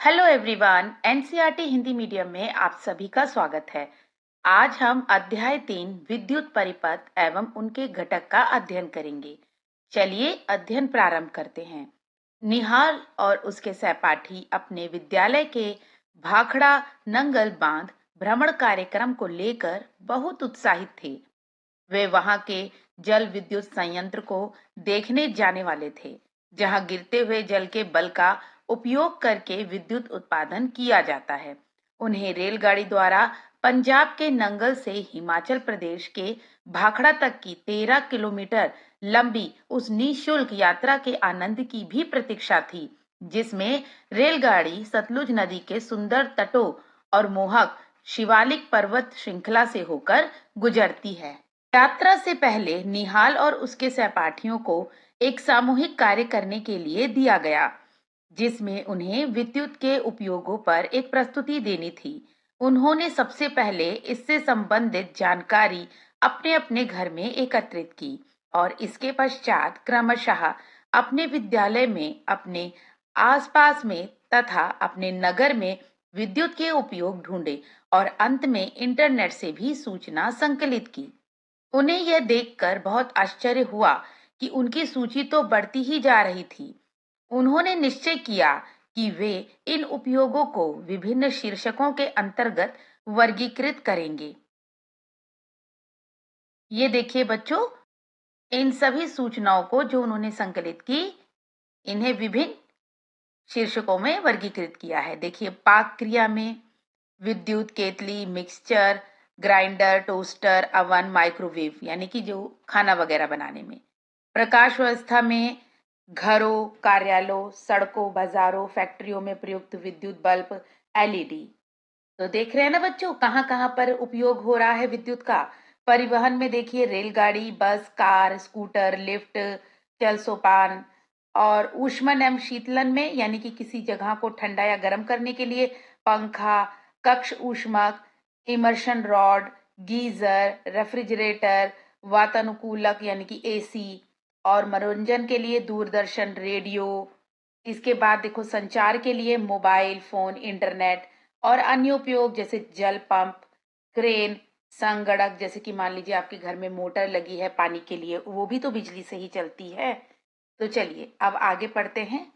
Hello everyone, NCERT Hindi medium में आप सभी का स्वागत है। आज हम अध्याय 3 विद्युत परिपथ एवं उनके घटक का अध्ययन करेंगे। चलिए अध्ययन प्रारंभ करते हैं। निहाल और उसके सहपाठी अपने विद्यालय के भाखड़ा नंगल बांध भ्रमण कार्यक्रम को लेकर बहुत उत्साहित थे। वे वहां के जल विद्युत संयंत्र को देखने जाने वाले थे, जहां गिरते हुए जल के बल का उपयोग करके विद्युत उत्पादन किया जाता है। उन्हें रेलगाड़ी द्वारा पंजाब के नंगल से हिमाचल प्रदेश के भाखड़ा तक की 13 किलोमीटर लंबी उस निःशुल्क यात्रा के आनंद की भी प्रतीक्षा थी, जिसमें रेलगाड़ी सतलुज नदी के सुंदर तटों और मोहक शिवालिक पर्वत श्रृंखला से होकर गुजरती है। यात्रा से पहले निहाल और उसके सहपाठियों को एक सामूहिक कार्य करने के लिए दिया गया, जिसमें उन्हें विद्युत के उपयोगों पर एक प्रस्तुति देनी थी। उन्होंने सबसे पहले इससे संबंधित जानकारी अपने अपने घर में एकत्रित की और इसके पश्चात क्रमशः अपने विद्यालय में, अपने आसपास में तथा अपने नगर में विद्युत के उपयोग ढूंढे और अंत में इंटरनेट से भी सूचना संकलित की। उन्हें यह देखकर बहुत आश्चर्य हुआ कि उनकी सूची तो बढ़ती ही जा रही थी। उन्होंने निश्चय किया कि वे इन उपयोगों को विभिन्न शीर्षकों के अंतर्गत वर्गीकृत करेंगे। ये देखिए बच्चों, इन सभी सूचनाओं को जो उन्होंने संकलित की, इन्हें विभिन्न शीर्षकों में वर्गीकृत किया है। देखिए, पाक क्रिया में विद्युत केतली, mixture grinder, toaster, oven, microwave यानी कि जो खाना वगैरह बनाने में। प्रकाश व्यवस्था में घरों, कार्यालयों, सड़कों, बाजारों, फैक्ट्रियों में प्रयुक्त विद्युत बल्ब, एलईडी। तो देख रहे हैं ना बच्चों, कहाँ कहाँ पर उपयोग हो रहा है विद्युत का। परिवहन में देखिए, रेलगाड़ी, बस, कार, स्कूटर, लिफ्ट, जल सोपान। और ऊष्मन एवं शीतलन में यानी कि किसी जगह को ठंडा या गर्म करने के लिए पंखा, कक्ष ऊष्मक, इमर्शन रॉड, गीजर, रेफ्रिजरेटर, वातानुकूलक यानी कि एसी। और मनोरंजन के लिए दूरदर्शन, रेडियो। इसके बाद देखो, संचार के लिए मोबाइल फोन, इंटरनेट। और अन्य उपयोग जैसे जल पंप, क्रेन, संगणक, जैसे कि मान लीजिए आपके घर में मोटर लगी है पानी के लिए, वो भी तो बिजली से ही चलती है। तो चलिए अब आगे पढ़ते हैं।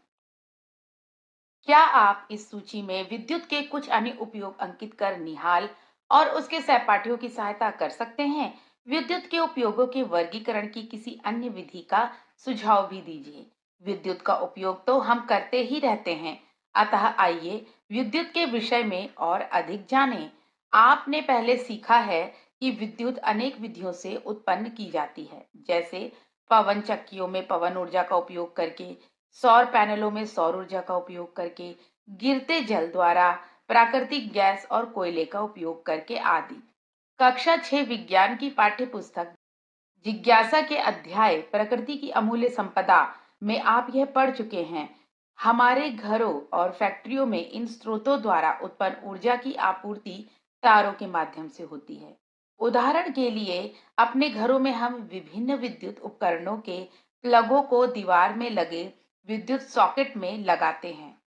क्या आप इस सूची में विद्युत के कुछ अन्य उपयोग अंकित कर निहाल और उसके सहपाठियों की सहायता कर सकते हैं? विद्युत के उपयोगों के वर्गीकरण की किसी अन्य विधि का सुझाव भी दीजिए। विद्युत का उपयोग तो हम करते ही रहते हैं, अतः आइए विद्युत के विषय में और अधिक जानें। आपने पहले सीखा है कि विद्युत अनेक विधियों से उत्पन्न की जाती है, जैसे पवन चक्कियों में पवन ऊर्जा का उपयोग करके, सौर पैनलों में सौर ऊर्जा का उपयोग करके, गिरते जल द्वारा, प्राकृतिक गैस और कोयले का उपयोग करके आदि। कक्षा 6 विज्ञान की पाठ्य पुस्तक जिज्ञासा के अध्याय प्रकृति की अमूल्य संपदा में आप यह पढ़ चुके हैं। हमारे घरों और फैक्ट्रियों में इन स्रोतों द्वारा उत्पन्न ऊर्जा की आपूर्ति तारों के माध्यम से होती है। उदाहरण के लिए, अपने घरों में हम विभिन्न विद्युत उपकरणों के प्लगों को दीवार में लगे विद्युत सॉकेट में लगाते हैं।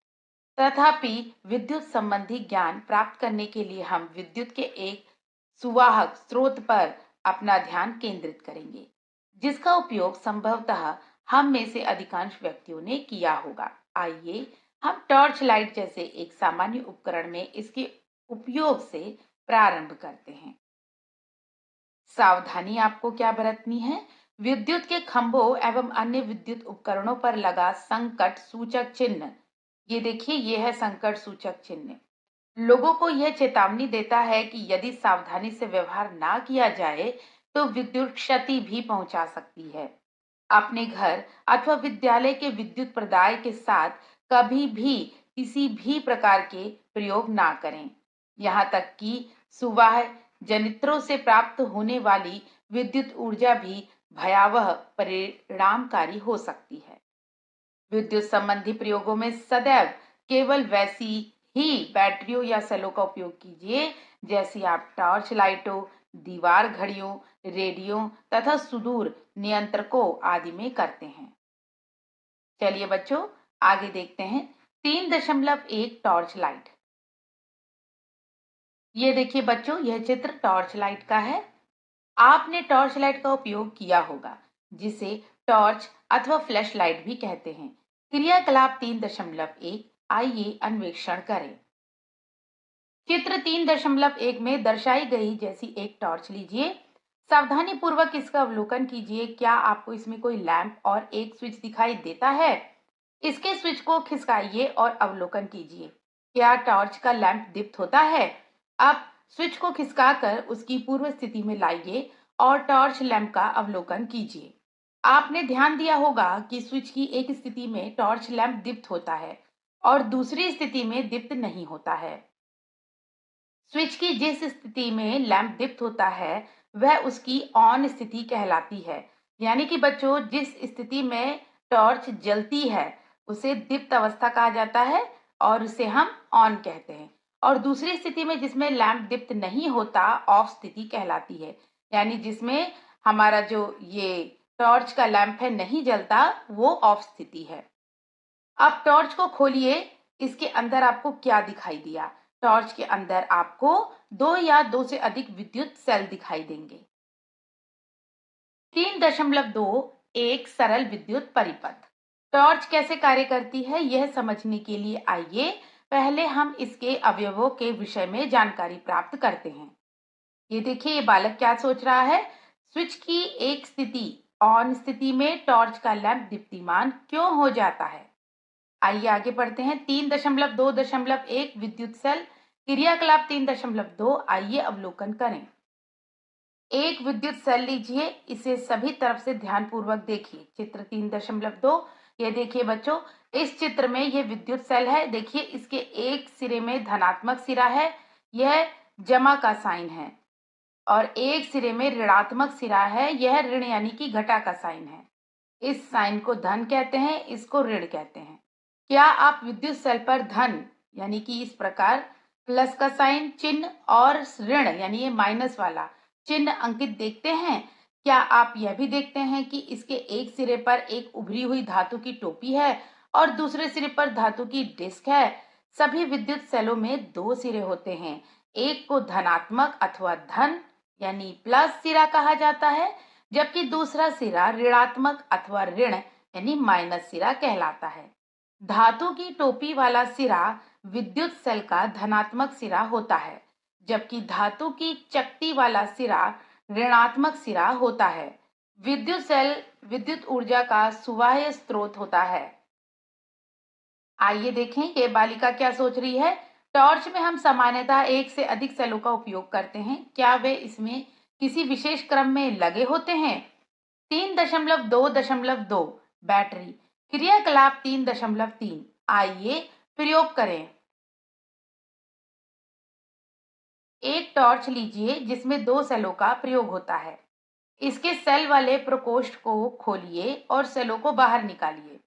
तथापि विद्युत संबंधी ज्ञान प्राप्त करने के लिए हम विद्युत के एक सुवाहक स्रोत पर अपना ध्यान केंद्रित करेंगे, जिसका उपयोग संभवतः हम में से अधिकांश व्यक्तियों ने किया होगा। आइए हम टॉर्च लाइट जैसे एक सामान्य उपकरण में इसके उपयोग से प्रारंभ करते हैं। सावधानी आपको क्या बरतनी है? विद्युत के खंभों एवं अन्य विद्युत उपकरणों पर लगा संकट सूचक चिन्ह, ये देखिए, ये है संकट सूचक चिन्ह, लोगों को यह चेतावनी देता है कि यदि सावधानी से व्यवहार ना किया जाए तो विद्युत क्षति भी पहुंचा सकती है। अपने घर अथवा विद्यालय के विद्युत प्रदाय के साथ कभी भी किसी भी प्रकार के प्रयोग ना करें। यहाँ तक कि सुवाह जनित्रों से प्राप्त होने वाली विद्युत ऊर्जा भी भयावह परिणामकारी हो सकती है। विद्युत संबंधी प्रयोगों में सदैव केवल वैसी ही बैटरियों या सेलों का उपयोग कीजिए जैसी आप टॉर्च लाइटों, दीवार घड़ियों, रेडियो तथा सुदूर नियंत्रकों आदि में करते हैं। चलिए बच्चों, आगे देखते हैं। 3.1 टॉर्च लाइट। ये देखिए बच्चों, यह चित्र टॉर्च लाइट का है। आपने टॉर्च लाइट का उपयोग किया होगा, जिसे टॉर्च अथवा फ्लैश लाइट भी कहते हैं। क्रियाकलाप 3.1, आइए अन्वेषण करें। चित्र 3.1 में दर्शाई गई जैसी एक टॉर्च लीजिए। सावधानी पूर्वक इसका अवलोकन कीजिए। क्या आपको इसमें कोई लैंप और एक स्विच दिखाई देता है? इसके स्विच को खिसकाइए और अवलोकन कीजिए। क्या टॉर्च का लैंप दीप्त होता है? अब स्विच को खिसकाकर उसकी पूर्व स्थिति में लाइए और टॉर्च लैंप का अवलोकन कीजिए। आपने ध्यान दिया होगा कि स्विच की एक स्थिति में टॉर्च लैंप दीप्त होता है और दूसरी स्थिति में दीप्त नहीं होता है। स्विच की जिस स्थिति में लैंप दीप्त होता है वह उसकी ऑन स्थिति कहलाती है। यानी कि बच्चों, जिस स्थिति में टॉर्च जलती है उसे दीप्त अवस्था कहा जाता है और उसे हम ऑन कहते हैं। और दूसरी स्थिति में जिसमें लैंप दीप्त नहीं होता, ऑफ स्थिति कहलाती है। यानी जिसमें हमारा जो ये टॉर्च का लैंप है नहीं जलता, वो ऑफ स्थिति है। अब टॉर्च को खोलिए। इसके अंदर आपको क्या दिखाई दिया? टॉर्च के अंदर आपको 2 या 2 से अधिक विद्युत सेल दिखाई देंगे। 3.2 एक सरल विद्युत परिपथ। टॉर्च कैसे कार्य करती है यह समझने के लिए आइए पहले हम इसके अवयवों के विषय में जानकारी प्राप्त करते हैं। ये देखिए, ये बालक क्या सोच रहा है? स्विच की एक स्थिति, ऑन स्थिति में टॉर्च का लैंप दीप्तिमान क्यों हो जाता है? आइए आगे बढ़ते हैं। 3.2.1 विद्युत सेल। क्रियाकलाप 3.2, आइए अवलोकन करें। एक विद्युत सेल लीजिए, इसे सभी तरफ से ध्यानपूर्वक देखिए। चित्र 3.2, ये देखिए बच्चों, इस चित्र में ये विद्युत सेल है। देखिए, इसके एक सिरे में धनात्मक सिरा है, यह जमा का साइन है, और एक सिरे में ऋणात्मक सिरा है, यह ऋण यानी कि घटा का साइन है। इस साइन को धन कहते हैं, इसको ऋण कहते हैं। क्या आप विद्युत सेल पर धन यानी कि इस प्रकार प्लस का साइन चिन्ह और ऋण यानी ये माइनस वाला चिन्ह अंकित देखते हैं? क्या आप यह भी देखते हैं कि इसके एक सिरे पर एक उभरी हुई धातु की टोपी है और दूसरे सिरे पर धातु की डिस्क है? सभी विद्युत सेलों में 2 सिरे होते हैं। एक को धनात्मक अथवा धन यानी प्लस सिरा कहा जाता है, जबकि दूसरा सिरा ऋणात्मक अथवा ऋण यानी माइनस सिरा कहलाता है। धातु की टोपी वाला सिरा विद्युत सेल का धनात्मक सिरा होता है, जबकि धातु की चकती वाला सिरा ऋणात्मक सिरा होता है। विद्युत सेल विद्युत ऊर्जा का सुवाह्य स्रोत होता है। आइए देखें ये बालिका क्या सोच रही है। टॉर्च में हम सामान्यतः एक से अधिक सेलों का उपयोग करते हैं। क्या वे इसमें किसी विशेष क्रम में लगे होते हैं? 3.2.2 बैटरी। क्रियाकलाप 3.3, आइए प्रयोग करें। एक टॉर्च लीजिए जिसमें 2 सेलों का प्रयोग होता है। इसके सेल वाले प्रकोष्ठ को खोलिए और सेलों को बाहर निकालिए।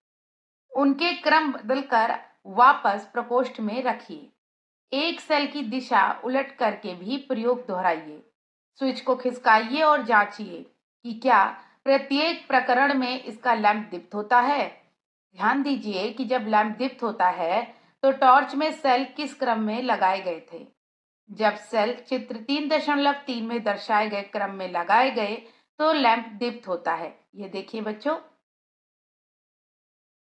उनके क्रम बदलकर वापस प्रकोष्ठ में रखिए। एक सेल की दिशा उलट करके भी प्रयोग दोहराइए। स्विच को खिसकाइए और जांचिए कि क्या प्रत्येक प्रकरण में इसका लैंप दीप्त होता है। ध्यान दीजिए कि जब लैंप दीप्त होता है तो टॉर्च में सेल किस क्रम में लगाए गए थे। जब सेल चित्र 3.3 में दर्शाए गए क्रम में लगाए गए तो लैंप दीप्त होता है। ये देखिए बच्चों,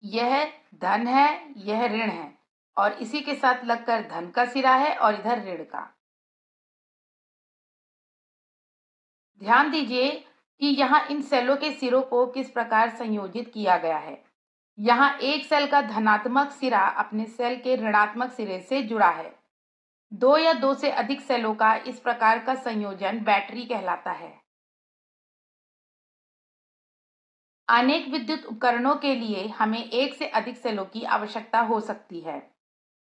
यह धन है, यह ऋण है, और इसी के साथ लगकर धन का सिरा है और इधर ऋण का। ध्यान दीजिए कि यहाँ इन सेलों के सिरों को किस प्रकार संयोजित किया गया है। यहाँ एक सेल का धनात्मक सिरा अपने सेल के ऋणात्मक सिरे से जुड़ा है। 2 या 2 से अधिक सेलों का इस प्रकार का संयोजन बैटरी कहलाता है। अनेक विद्युत उपकरणों के लिए हमें एक से अधिक सेलों की आवश्यकता हो सकती है।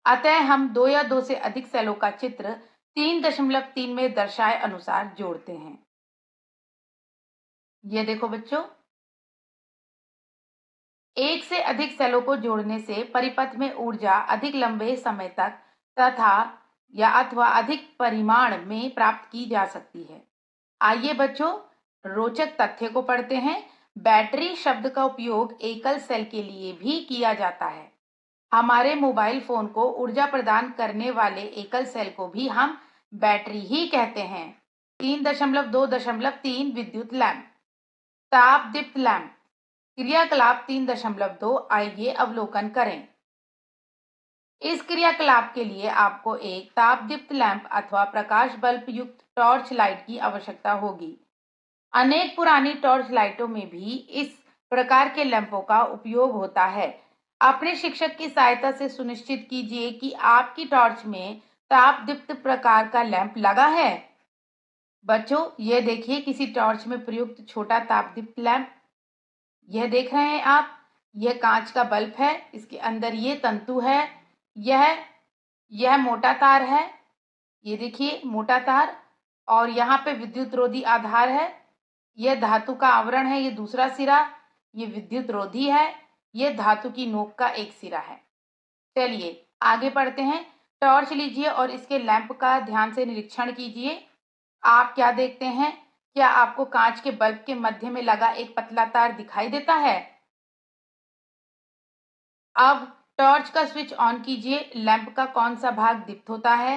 अतः हम 2 या 2 से अधिक सेलों का चित्र 3.3 में दर्शाए अनुसार जोड़ते हैं। ये देखो बच्चों, एक से अधिक सेलों को जोड़ने से परिपथ में ऊर्जा अधिक लंबे समय तक तथा या अथवा अधिक परिमाण में प्राप्त की जा सकती है। आइए बच्चों, रोचक तथ्य को पढ़ते हैं। बैटरी शब्द का उपयोग एकल सेल के लिए भी किया जाता है। हमारे मोबाइल फोन को ऊर्जा प्रदान करने वाले एकल सेल को भी हम बैटरी ही कहते हैं। 3.2.3 विद्युत लैंप। ताप दीप्त लैंप क्रियाकलाप 3.2 आइए अवलोकन करें। इस क्रियाकलाप के लिए आपको एक ताप दीप्त लैंप अथवा प्रकाश बल्ब युक्त टॉर्च लाइट की आवश्यकता होगी। अनेक पुरानी टॉर्च लाइटों में भी इस प्रकार के लैंपों का उपयोग होता है। अपने शिक्षक की सहायता से सुनिश्चित कीजिए कि आपकी टॉर्च में ताप दीप्त प्रकार का लैंप लगा है। बच्चों, यह देखिए किसी टॉर्च में प्रयुक्त छोटा ताप दीप्त लैंप। यह देख रहे हैं आप, यह कांच का बल्ब है, इसके अंदर ये तंतु है, यह मोटा तार है, ये देखिए मोटा तार, और यहाँ पे विद्युत रोधी आधार है। यह धातु का आवरण है, ये दूसरा सिरा, ये विद्युत रोधी है, ये धातु की नोक का एक सिरा है। चलिए आगे बढ़ते हैं। टॉर्च लीजिए और इसके लैंप का ध्यान से निरीक्षण कीजिए। आप क्या देखते हैं? क्या आपको कांच के बल्ब के मध्य में लगा एक पतला तार दिखाई देता है? अब टॉर्च का स्विच ऑन कीजिए। लैंप का कौन सा भाग दीप्त होता है?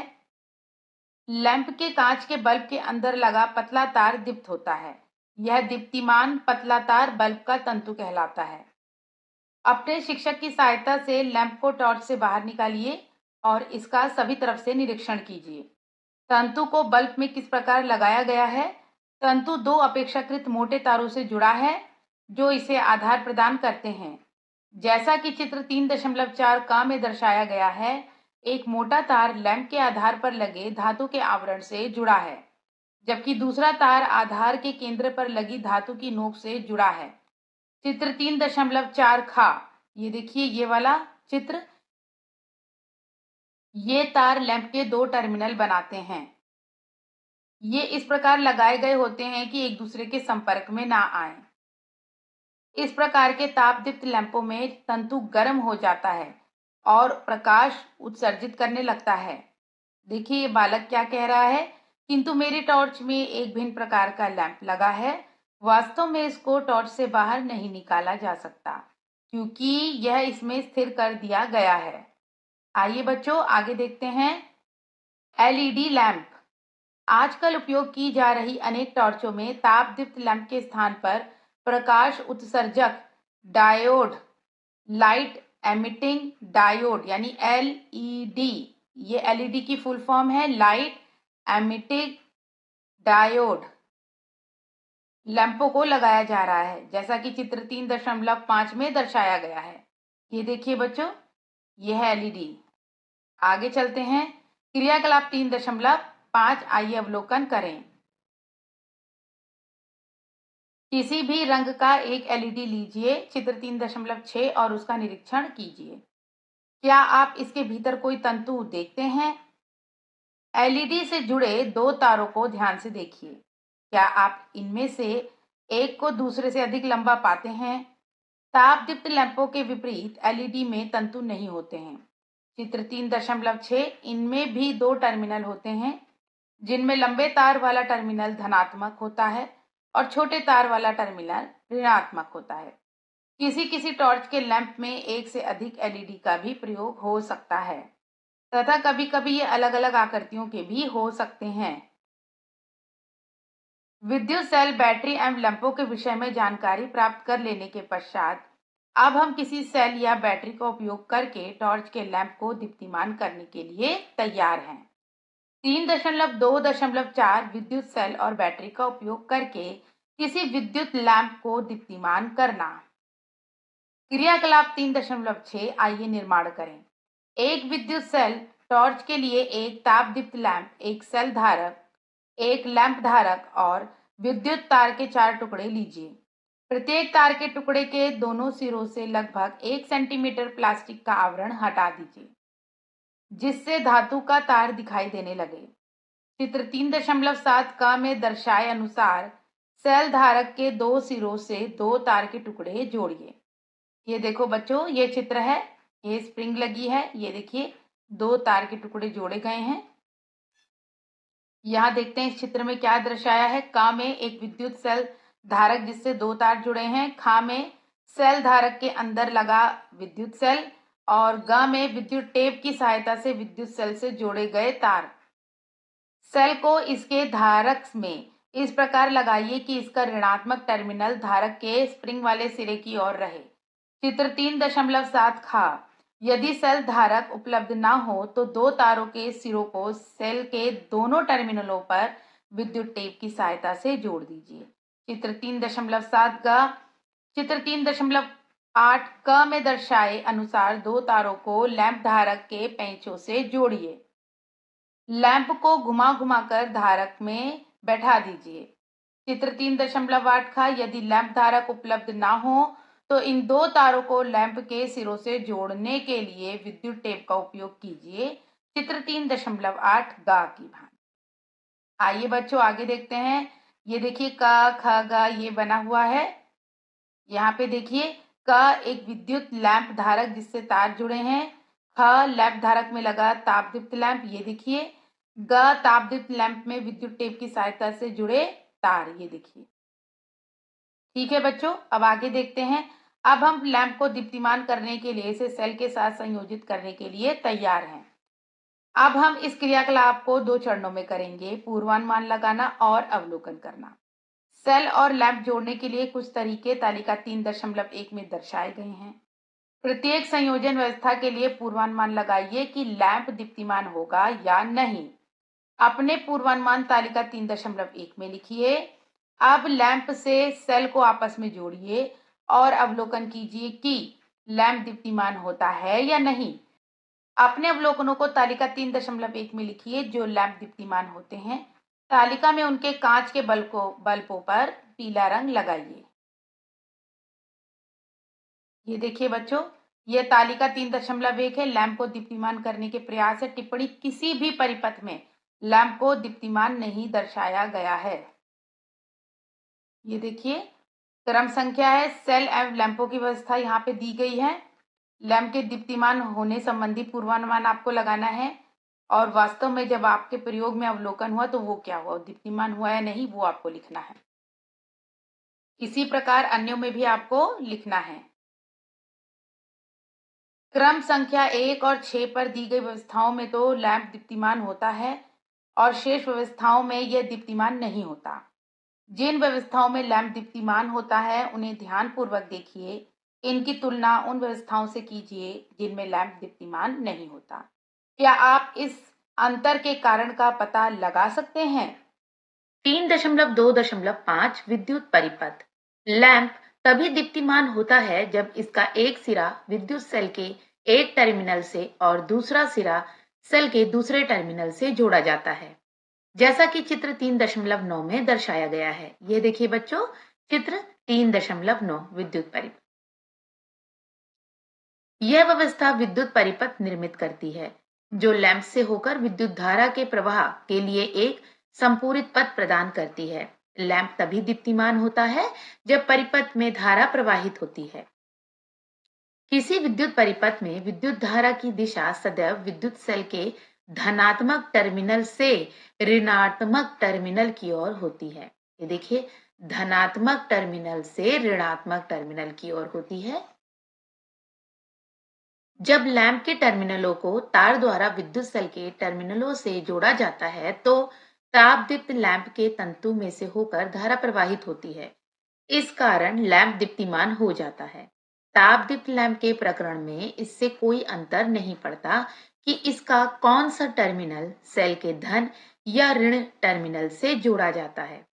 लैंप के कांच के बल्ब के अंदर लगा पतला तार दीप्त होता है। यह दीप्तिमान पतला तार बल्ब का तंतु कहलाता है। अपने शिक्षक की सहायता से लैंप को टॉर्च से बाहर निकालिए और इसका सभी तरफ से निरीक्षण कीजिए। तंतु को बल्ब में किस प्रकार लगाया गया है? तंतु दो अपेक्षाकृत मोटे तारों से जुड़ा है जो इसे आधार प्रदान करते हैं। जैसा कि चित्र 3.4 का में दर्शाया गया है, एक मोटा तार लैंप के आधार पर लगे धातु के आवरण से जुड़ा है, जबकि दूसरा तार आधार के केंद्र पर लगी धातु की नोक से जुड़ा है। चित्र 3.4 खा, ये देखिए ये वाला चित्र, ये तार लैंप के दो टर्मिनल बनाते हैं। ये इस प्रकार लगाए गए होते हैं कि एक दूसरे के संपर्क में ना आए। इस प्रकार के ताप दीप्त लैंपों में तंतु गर्म हो जाता है और प्रकाश उत्सर्जित करने लगता है। देखिए ये बालक क्या कह रहा है, किंतु मेरी टॉर्च में एक भिन्न प्रकार का लैंप लगा है। वास्तव में इसको टॉर्च से बाहर नहीं निकाला जा सकता क्योंकि यह इसमें स्थिर कर दिया गया है। आइए बच्चों आगे देखते हैं। LED lamp. आजकल उपयोग की जा रही अनेक टॉर्चों में ताप दीप्त लैंप के स्थान पर प्रकाश उत्सर्जक डायोड, लाइट एमिटिंग डायोड यानी एलईडी, ये एलईडी की फुल फॉर्म है, लाइट एमिटिंग डायोड, लैंपों को लगाया जा रहा है, जैसा कि चित्र 3.5 में दर्शाया गया है। ये देखिए बच्चों, यह है एलईडी। आगे चलते हैं। क्रियाकलाप 3.5 आइए अवलोकन करें। किसी भी रंग का एक एलईडी लीजिए, चित्र 3.6, और उसका निरीक्षण कीजिए। क्या आप इसके भीतर कोई तंतु देखते हैं? एलईडी से जुड़े दो तारों को ध्यान से देखिए। क्या आप इनमें से एक को दूसरे से अधिक लंबा पाते हैं? ताप दीप्त लैंपों के विपरीत एलईडी में तंतु नहीं होते हैं। चित्र 3.6, इनमें भी दो टर्मिनल होते हैं जिनमें लंबे तार वाला टर्मिनल धनात्मक होता है और छोटे तार वाला टर्मिनल ऋणात्मक होता है। किसी किसी टॉर्च के लैंप में एक से अधिक एलईडी का भी प्रयोग हो सकता है तथा कभी कभी ये अलग अलग आकृतियों के भी हो सकते हैं। विद्युत सेल, बैटरी एवं लैंपों के विषय में जानकारी प्राप्त कर लेने के पश्चात अब हम किसी सेल या बैटरी का उपयोग करके टॉर्च के लैंप को दीप्तिमान करने के लिए तैयार हैं। 3.2.4 विद्युत सेल और बैटरी का उपयोग करके किसी विद्युत लैंप को दीप्तिमान करना। क्रियाकलाप 3.6 आइए निर्माण करें। एक विद्युत सेल टॉर्च के लिए एक ताप दीप्त लैंप, एक सेल धारक, एक लैंप धारक और विद्युत तार के 4 टुकड़े लीजिए। प्रत्येक तार के टुकड़े के दोनों सिरों से लगभग 1 सेंटीमीटर प्लास्टिक का आवरण हटा दीजिए जिससे धातु का तार दिखाई देने लगे। चित्र 3.7 का में दर्शाए अनुसार सेल धारक के दो सिरों से दो तार के टुकड़े जोड़िए। ये देखो बच्चों, ये चित्र है, ये स्प्रिंग लगी है, ये देखिए दो तार के टुकड़े जोड़े गए हैं। यहाँ देखते हैं इस चित्र में क्या दर्शाया है। का में एक विद्युत सेल धारक जिससे दो तार जुड़े हैं, खा में सेल धारक के अंदर लगा विद्युत सेल और ग में विद्युत टेप की सहायता से विद्युत सेल से जोड़े गए तार। सेल को इसके धारक में इस प्रकार लगाइए कि इसका ऋणात्मक टर्मिनल धारक के स्प्रिंग वाले सिरे की ओर रहे। चित्र 3.7 खा। यदि सेल धारक उपलब्ध न हो तो दो तारों के सिरों को सेल के दोनों टर्मिनलों पर विद्युत टेप की सहायता से जोड़ दीजिए। चित्र 3.7 ग। चित्र 3.8 क में दर्शाए अनुसार दो तारों को लैंप धारक के पेंचों से जोड़िए। लैंप को घुमा घुमाकर धारक में बैठा दीजिए। चित्र 3.8 खा। यदि लैंप धारक उपलब्ध ना हो तो इन दो तारों को लैंप के सिरों से जोड़ने के लिए विद्युत टेप का उपयोग कीजिए। चित्र 3.8 गा की भांति। आइए बच्चों आगे देखते हैं। ये देखिए क ख ग ये बना हुआ है। यहाँ पे देखिए क एक विद्युत लैंप धारक जिससे तार जुड़े हैं। ख लैंप धारक में लगा तापदीप्त लैंप, ये देखिए। ग तापदीप्त लैंप में विद्युत टेप की सहायता से जुड़े तार, ये देखिए। ठीक है बच्चों, अब आगे देखते हैं। अब हम लैंप को दीप्तिमान करने के लिए इसे सेल के साथ संयोजित करने के लिए तैयार हैं। अब हम इस क्रियाकलाप को दो चरणों में करेंगे, पूर्वानुमान लगाना और अवलोकन करना। सेल और लैंप जोड़ने के लिए कुछ तरीके तालिका 3.1 में दर्शाए गए हैं। प्रत्येक संयोजन व्यवस्था के लिए पूर्वानुमान लगाइए कि लैंप दीप्तिमान होगा या नहीं। अपने पूर्वानुमान तालिका 3.1 में लिखिए। अब लैंप से सेल को आपस में जोड़िए और अवलोकन कीजिए कि लैंप दीप्तिमान होता है या नहीं। अपने अवलोकनों को तालिका 3.1 में लिखिए जो लैंप दीप्तिमान होते हैं। तालिका में उनके कांच के बल्बों पर पीला रंग लगाइए। ये देखिए बच्चों, ये तालिका 3.1 है। लैंप को दीप्तिमान करने के प्रयास है। टिप्पणी, किसी भी परिपथ में लैंप को दीप्तिमान नहीं दर्शाया गया है। ये देखिए क्रम संख्या है। सेल एवं लैंपों की व्यवस्था यहाँ पे दी गई है। लैंप के दीप्तिमान होने संबंधी पूर्वानुमान आपको लगाना है और वास्तव में जब आपके प्रयोग में अवलोकन हुआ तो वो क्या हुआ, दीप्तिमान हुआ या नहीं, वो आपको लिखना है। इसी प्रकार अन्यों में भी आपको लिखना है। क्रम संख्या 1 और 6 पर दी गई व्यवस्थाओं में तो लैंप दीप्तिमान होता है और शेष व्यवस्थाओं में यह दीप्तिमान नहीं होता। जिन व्यवस्थाओं में लैंप दीप्तिमान होता है उन्हें ध्यानपूर्वक देखिए। इनकी तुलना उन व्यवस्थाओं से कीजिए जिनमें लैंप दीप्तिमान नहीं होता। क्या आप इस अंतर के कारण का पता लगा सकते हैं? 3.2.5 विद्युत परिपथ। लैंप तभी दीप्तिमान होता है जब इसका एक सिरा विद्युत सेल के एक टर्मिनल से और दूसरा सिरा सेल के दूसरे टर्मिनल से जोड़ा जाता है, जैसा कि चित्र 3.9 में दर्शाया गया है। ये देखिए बच्चों, चित्र 3.9 विद्युत परिपथ। यह व्यवस्था विद्युत परिपथ निर्मित करती है जो लैंप से होकर विद्युत धारा के प्रवाह के लिए एक संपूरित पथ प्रदान करती है। लैंप तभी दीप्तिमान होता है जब परिपथ में धारा प्रवाहित होती है। किसी विद्युत परिपथ में विद्युत धारा की दिशा सदैव विद्युत सेल के धनात्मक टर्मिनल से ऋणात्मक टर्मिनल की ओर होती है। ये देखिए, धनात्मक टर्मिनल से ऋणात्मक टर्मिनल की ओर होती है। जब लैंप के टर्मिनलों को तार द्वारा विद्युत सेल के टर्मिनलों से जोड़ा जाता है तो तापदीप्त लैंप के तंतु में से होकर धारा प्रवाहित होती है। इस कारण लैंप दीप्तिमान हो जाता है। तापदीप्त लैंप के प्रकरण में इससे कोई अंतर नहीं पड़ता कि इसका कौन सा टर्मिनल सेल के धन या ऋण टर्मिनल से जोड़ा जाता है।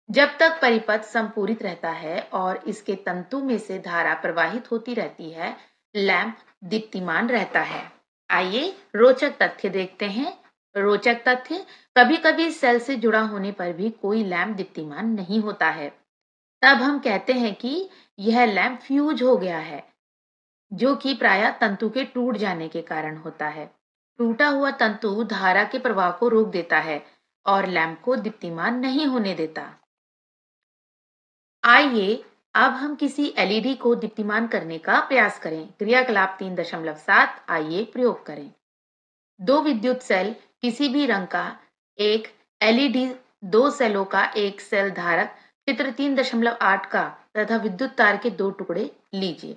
जब तक परिपथ संपूरित रहता है और इसके तंतु में से धारा प्रवाहित होती रहती है, लैंप दीप्तिमान रहता है। आइए रोचक तथ्य देखते हैं। रोचक तथ्य, कभी कभी सेल से जुड़ा होने पर भी कोई लैंप दीप्तिमान नहीं होता है। तब हम कहते हैं कि यह लैंप फ्यूज हो गया है, जो कि प्रायः तंतु के टूट जाने के कारण होता है। टूटा हुआ तंतु धारा के प्रवाह को रोक देता है और लैंप को दीप्तिमान नहीं होने देता। आइए अब हम किसी एलईडी को दीप्तिमान करने का प्रयास करें। क्रियाकलाप 3.7 आइए प्रयोग करें। दो विद्युत सेल किसी भी रंग का एक एलईडी, दो सेलों का एक सेल धारक चित्र 3.8 का तथा विद्युत तार के दो टुकड़े लीजिए।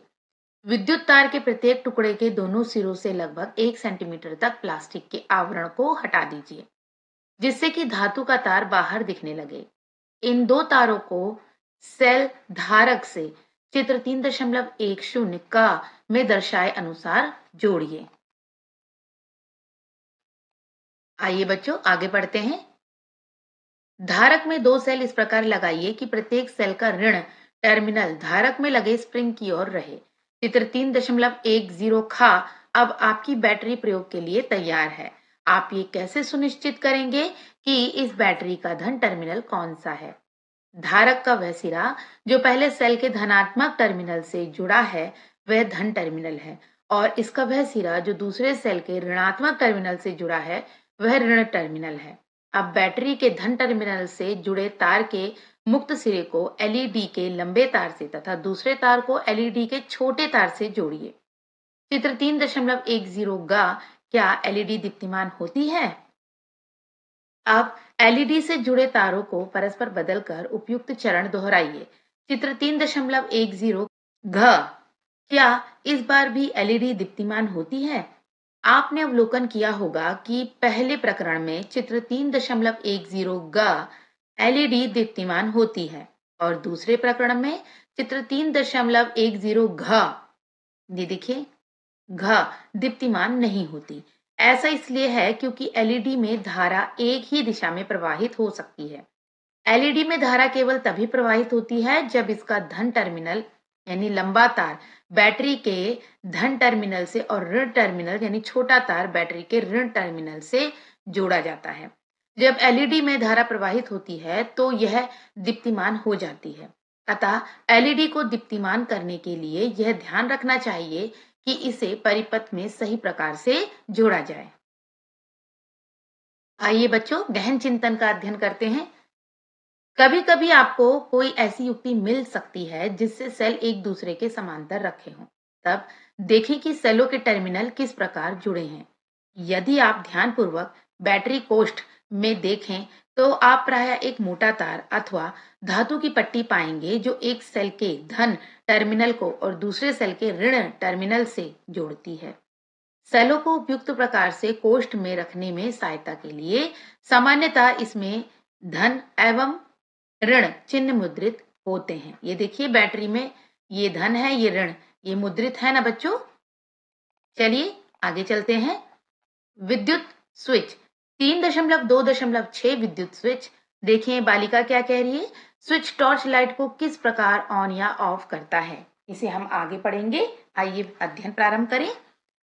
विद्युत तार के प्रत्येक टुकड़े के दोनों सिरों से लगभग 1 सेंटीमीटर तक प्लास्टिक के आवरण को हटा दीजिए, जिससे कि धातु का तार बाहर दिखने लगे। इन दो तारों को सेल धारक से चित्र 3.10 का में दर्शाए अनुसार जोड़िए। आइए बच्चों आगे बढ़ते हैं। धारक में दो सेल इस प्रकार लगाइए कि प्रत्येक सेल का ऋण टर्मिनल धारक में लगे स्प्रिंग की ओर रहे। चित्र 3.10 खा अब आपकी बैटरी प्रयोग के लिए तैयार है। आप ये कैसे सुनिश्चित करेंगे कि इस बैटरी का धन टर्मिनल कौन सा है? धारक का वह सिरा जो पहले सेल के धनात्मक टर्मिनल से जुड़ा है वह धन टर्मिनल है, और इसका वह सिरा जो दूसरे सेल के ऋणात्मक टर्मिनल से जुड़ा है वह ऋण टर्मिनल है। अब बैटरी के धन टर्मिनल से जुड़े तार के मुक्त सिरे को एलईडी के लंबे तार से तथा दूसरे तार को एलईडी के छोटे तार से जोड़िए। चित्र 3.10 गा क्या एलईडी दीप्तिमान होती है? अब एलईडी से जुड़े तारों को परस्पर बदलकर उपयुक्त चरण दोहराइए। चित्र 3.10 घ क्या इस बार भी एलईडी दीप्तिमान होती है? आपने अवलोकन किया होगा कि पहले प्रकरण में चित्र 3.10 गा एलईडी दीप्तिमान होती है और दूसरे प्रकरण में चित्र 3.10 घ ये देखिए घ दीप्तिमान नहीं होती। ऐसा इसलिए है क्योंकि एलईडी में धारा एक ही दिशा में प्रवाहित हो सकती है। एलईडी में धारा केवल तभी प्रवाहित होती है जब इसका धन टर्मिनल यानी लंबा तार बैटरी के धन टर्मिनल से और ऋण टर्मिनल यानी छोटा तार बैटरी के ऋण टर्मिनल से जोड़ा जाता है। जब एलईडी में धारा प्रवाहित होती है तो यह दीप्तिमान हो जाती है। अतः एलईडी को दीप्तिमान करने के लिए यह ध्यान रखना चाहिए कि इसे परिपथ में सही प्रकार से जोड़ा जाए। आइए बच्चों गहन चिंतन का अध्ययन करते हैं। कभी कभी आपको कोई ऐसी युक्ति मिल सकती है जिससे सेल एक दूसरे के समांतर रखे हों। तब देखें कि सेलों के टर्मिनल किस प्रकार जुड़े हैं। यदि आप ध्यानपूर्वक बैटरी कोष्ठ में देखें तो आप प्रायः एक मोटा तार अथवा धातु की पट्टी पाएंगे जो एक सेल के धन टर्मिनल को और दूसरे सेल के ऋण टर्मिनल से जोड़ती है। सेलों को उपयुक्त प्रकार से कोष्ठ में रखने में सहायता के लिए सामान्यतः इसमें धन एवं ऋण चिन्ह मुद्रित होते हैं। ये देखिए बैटरी में ये धन है ये ऋण ये मुद्रित है ना बच्चों। चलिए आगे चलते हैं। विद्युत स्विच 3.2.6 विद्युत स्विच। देखिए बालिका क्या कह रही है। स्विच टॉर्च लाइट को किस प्रकार ऑन या ऑफ करता है, इसे हम आगे पढ़ेंगे। आइए अध्ययन प्रारंभ करें।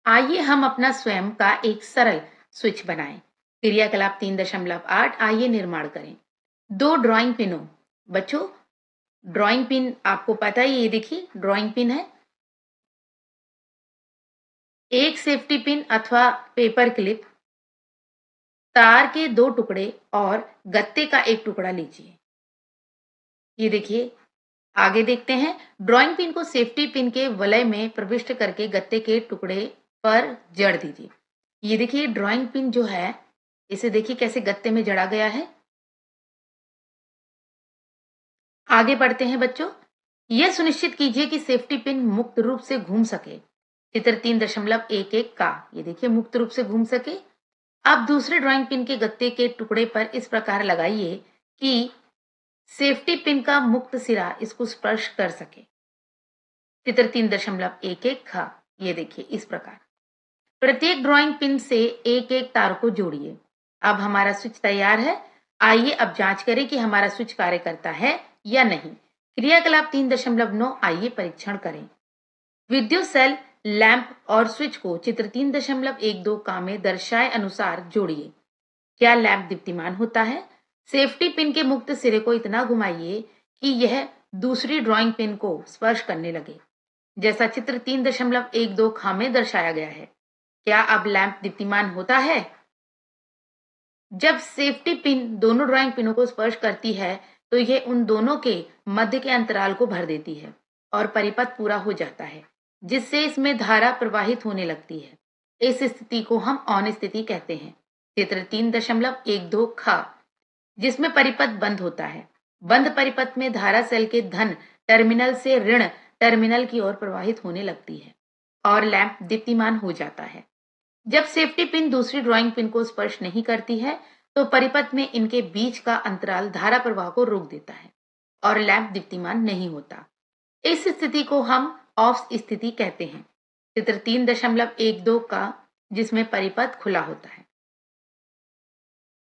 आइए हम अपना स्वयं का एक सरल स्विच बनाएं। क्रियाकलाप 3.8 आइए निर्माण करें। दो ड्राइंग पिनों बच्चों ड्राइंग पिन आपको पता ही, ये देखिए ड्राइंग पिन है। एक सेफ्टी पिन अथवा पेपर क्लिप, तार के दो टुकड़े और गत्ते का एक टुकड़ा लीजिए। ये देखिए आगे देखते हैं। ड्राइंग पिन को सेफ्टी पिन के वलय में प्रविष्ट करके गत्ते के टुकड़े पर जड़ दीजिए। ये देखिए ड्राइंग पिन जो है इसे देखिए कैसे गत्ते में जड़ा गया है। आगे बढ़ते हैं बच्चों। यह सुनिश्चित कीजिए कि सेफ्टी पिन मुक्त रूप से घूम सके। चित्र 3.11 का ये देखिए मुक्त रूप से घूम सके। अब दूसरे ड्राइंग पिन के गत्ते के टुकड़े पर इस प्रकार लगाइए कि सेफ्टी पिन का मुक्त सिरा इसको स्पर्श कर सके। चित्र 3.11 खा ये देखिए इस प्रकार। प्रत्येक ड्राइंग पिन से एक एक तार को जोड़िए। अब हमारा स्विच तैयार है। आइए अब जांच करें कि हमारा स्विच कार्य करता है या नहीं। क्रियाकलाप 3.9 आइए परीक्षण करें। विद्युत सेल लैंप और स्विच को चित्र 3.12 का में दर्शाए अनुसार जोड़िए। क्या लैंप दीप्तिमान होता है? सेफ्टी पिन के मुक्त सिरे को इतना घुमाइए कि यह दूसरी ड्राइंग पिन को स्पर्श करने लगे, जैसा चित्र 3.12 खा में दर्शाया गया है। क्या अब लैंप दीप्तिमान होता है? जब सेफ्टी पिन दोनों ड्राइंग पिनों को स्पर्श करती है तो यह उन दोनों के मध्य के अंतराल को भर देती है और परिपथ पूरा हो जाता है, जिससे इसमें धारा प्रवाहित होने लगती है। इस स्थिति को हम ऑन स्थिति कहते हैं। चित्र 3.12 खा जिसमें परिपथ बंद होता है। बंद परिपथ में धारा सेल के धन टर्मिनल से ऋण टर्मिनल की ओर प्रवाहित होने लगती है और लैंप दीप्तिमान हो जाता है। जब सेफ्टी पिन दूसरी ड्राइंग पिन को स्पर्श नहीं करती है, तो परिपथ में इनके बीच का अंतराल धारा प्रवाह को रोक देता है और लैंप दीप्तिमान नहीं होता। इस स्थिति को हम ऑफ स्थिति कहते हैं। चित्र 3.12 का, जिसमें परिपथ खुला होता है।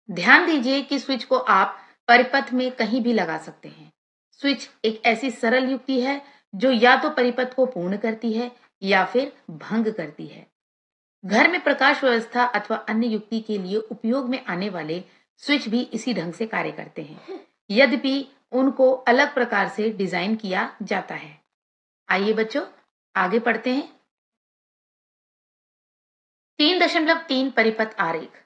ध्यान दीजिए कि स्विच को आप परिपथ में कहीं भी लगा सकते हैं। स्विच एक ऐसी सरल युक्ति है जो या तो परिपथ को पूर्ण करती है या फिर भंग करती है। घर में प्रकाश व्यवस्था अथवा अन्य युक्ति के लिए उपयोग में आने वाले स्विच भी इसी ढंग से कार्य करते हैं, यद्यपि उनको अलग प्रकार से डिजाइन किया जाता है। आइए बच्चों, आगे पढ़ते हैं। 3.3 परिपथ आरेख।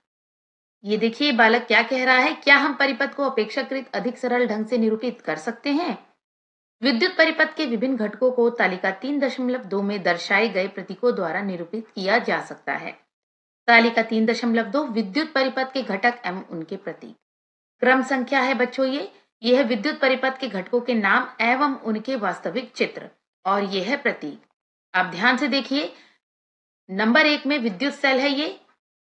ये देखिए बालक क्या कह रहा है, क्या हम परिपथ को अपेक्षाकृत अधिक सरल ढंग से निरूपित कर सकते हैं? विद्युत परिपथ के विभिन्न घटकों को तालिका 3.2 में दर्शाए गए प्रतीकों द्वारा निरूपित किया जा सकता है। तालिका 3.2 विद्युत परिपथ के घटक एवं उनके प्रतीक। क्रम संख्या है बच्चों ये है विद्युत परिपथ के घटकों के नाम एवं उनके वास्तविक चित्र, और ये है प्रतीक। आप ध्यान से देखिए, नंबर 1 में विद्युत सेल है ये,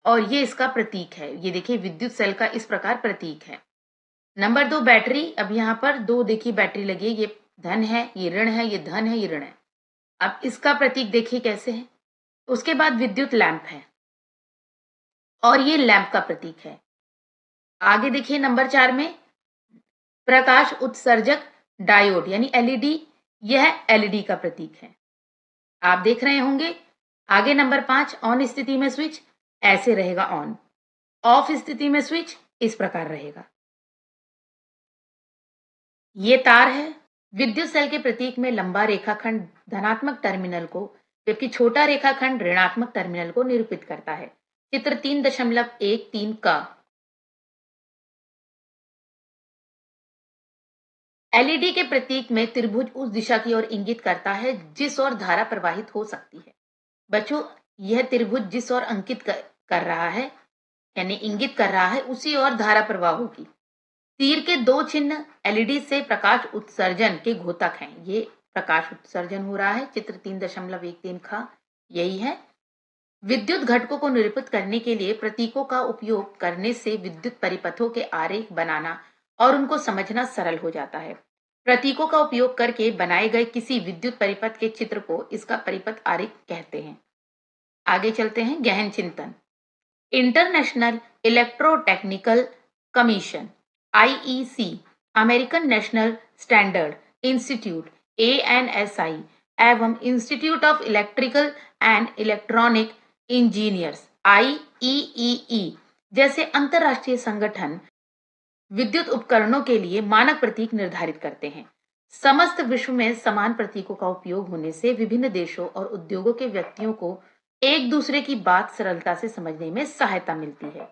और ये इसका प्रतीक है। ये देखिए विद्युत सेल का इस प्रकार प्रतीक है। Number 2 battery. अब यहाँ पर 2 देखिए बैटरी लगी है, ये धन है, ये ऋण है, ये धन है, ये ऋण है। अब इसका प्रतीक देखिए कैसे है। उसके बाद विद्युत लैंप है और ये लैंप का प्रतीक है। आगे देखिए नंबर 4 में प्रकाश उत्सर्जक डायोड यानी एलईडी, यह एलईडी का प्रतीक है। आप देख रहे होंगे। आगे नंबर 5 ऑन स्थिति में स्विच ऐसे रहेगा ऑन, ऑफ स्थिति में स्विच इस प्रकार रहेगा। ये तार है। विद्युत सेल के प्रतीक में लंबा रेखाखंड धनात्मक टर्मिनल को, जबकि छोटा रेखाखंड ऋणात्मक टर्मिनल को निरूपित करता है। चित्र 3.13 का। एलईडी के प्रतीक में त्रिभुज उस दिशा की ओर इंगित करता है जिस ओर धारा प्रवाहित हो सकती है। बच्चों, यह त्रिभुज जिस ओर अंकित कर रहा है यानी इंगित कर रहा है, उसी ओर धारा प्रवाह होगी। तीर के 2 चिन्ह एलईडी से प्रकाश उत्सर्जन के घोतक हैं। ये प्रकाश उत्सर्जन हो रहा है। चित्र 3.13 का यही है। विद्युत घटकों को निरूपित करने के लिए प्रतीकों का उपयोग करने से विद्युत परिपथों के आरेख बनाना और उनको समझना सरल हो जाता है। प्रतीकों का उपयोग करके बनाए गए किसी विद्युत परिपथ के चित्र को इसका परिपथ आरेख कहते हैं। आगे चलते हैं। गहन चिंतन। International electrotechnical commission IEC, American national standard institute ANSI एवं institute of electrical and electronic engineers IEEE जैसे अंतरराष्ट्रीय संगठन विद्युत उपकरणों के लिए मानक प्रतीक निर्धारित करते हैं। समस्त विश्व में समान प्रतीकों का उपयोग होने से विभिन्न देशों और उद्योगों के व्यक्तियों को एक दूसरे की बात सरलता से समझने में सहायता मिलती है।